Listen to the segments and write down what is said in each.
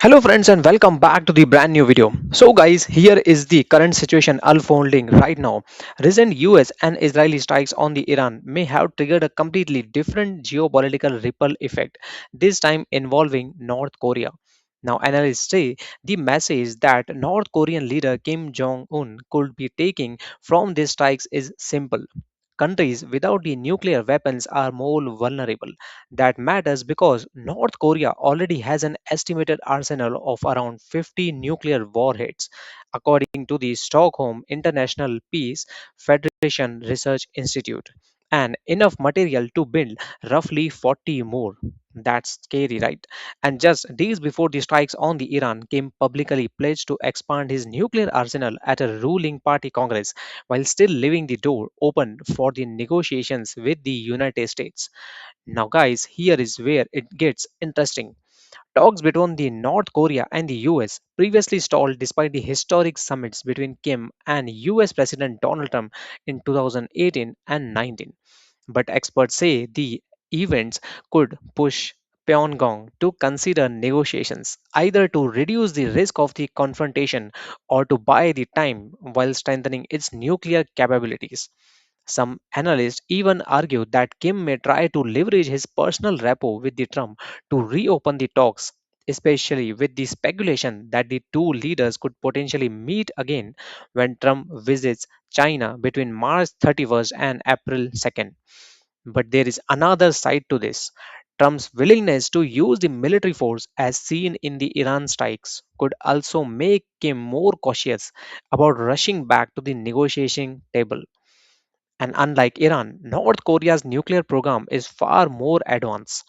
Hello friends and welcome back to the brand new video. So guys, here is the current situation unfolding right now. Recent US and Israeli strikes on the Iran may have triggered a completely different geopolitical ripple effect, this time involving North Korea. Now analysts say the message that North Korean leader Kim Jong Un could be taking from these strikes is simple. Countries without the nuclear weapons are more vulnerable. That matters because North Korea already has an estimated arsenal of around 50 nuclear warheads, according to the Stockholm International Peace Federation Research Institute, and enough material to build roughly 40 more. That's scary, right? And just days before the strikes on the Iran, Kim publicly pledged to expand his nuclear arsenal at a ruling party congress while still leaving the door open for the negotiations with the United States. Now, guys, here is where it gets interesting. Talks between the North Korea and the US previously stalled despite the historic summits between Kim and US President Donald Trump in 2018 and 19. But experts say the events could push Pyongyang to consider negotiations, either to reduce the risk of the confrontation or to buy the time while strengthening its nuclear capabilities. Some analysts even argue that Kim may try to leverage his personal rapport with the Trump to reopen the talks, especially with the speculation that the two leaders could potentially meet again when Trump visits China between March 31st and April 2nd. But there is another side to this. Trump's willingness to use the military force, as seen in the Iran strikes, could also make him more cautious about rushing back to the negotiating table. And unlike Iran, North Korea's nuclear program is far more advanced.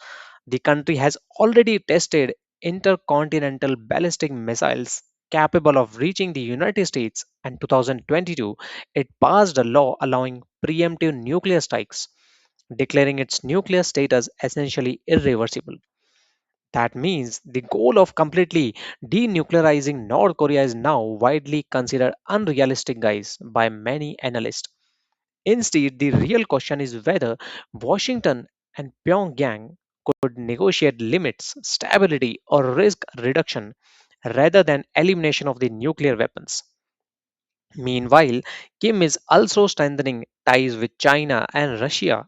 The country has already tested intercontinental ballistic missiles capable of reaching the United States, and 2022 it passed a law allowing preemptive nuclear strikes, declaring its nuclear status essentially irreversible. That means the goal of completely denuclearizing North Korea is now widely considered unrealistic, guys, by many analysts. Instead, the real question is whether Washington and Pyongyang could negotiate limits, stability, or risk reduction rather than elimination of the nuclear weapons. Meanwhile, Kim is also strengthening ties with China and Russia,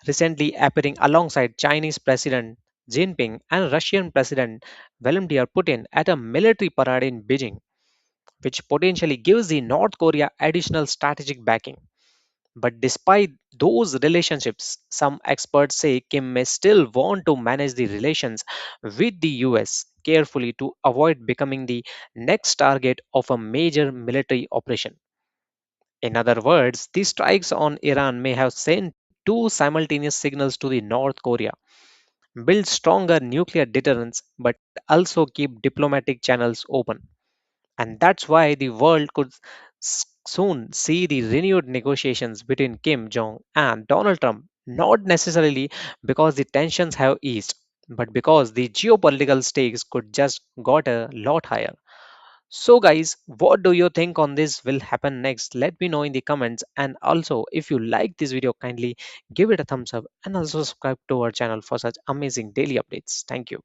recently appearing alongside Chinese President Jinping and Russian President Vladimir Putin at a military parade in Beijing, which potentially gives the North Korea additional strategic backing. But despite those relationships, some experts say Kim may still want to manage the relations with the US carefully to avoid becoming the next target of a major military operation. In other words, these strikes on Iran may have sent two simultaneous signals to the North Korea: build stronger nuclear deterrence, but also keep diplomatic channels open. And that's why the world could soon see the renewed negotiations between Kim Jong and Donald Trump, not necessarily because the tensions have eased, but because the geopolitical stakes could just got a lot higher. So guys, what do you think on this will happen next? Let me know in the comments, and also if you like this video, kindly give it a thumbs up and also subscribe to our channel for such amazing daily updates. Thank you.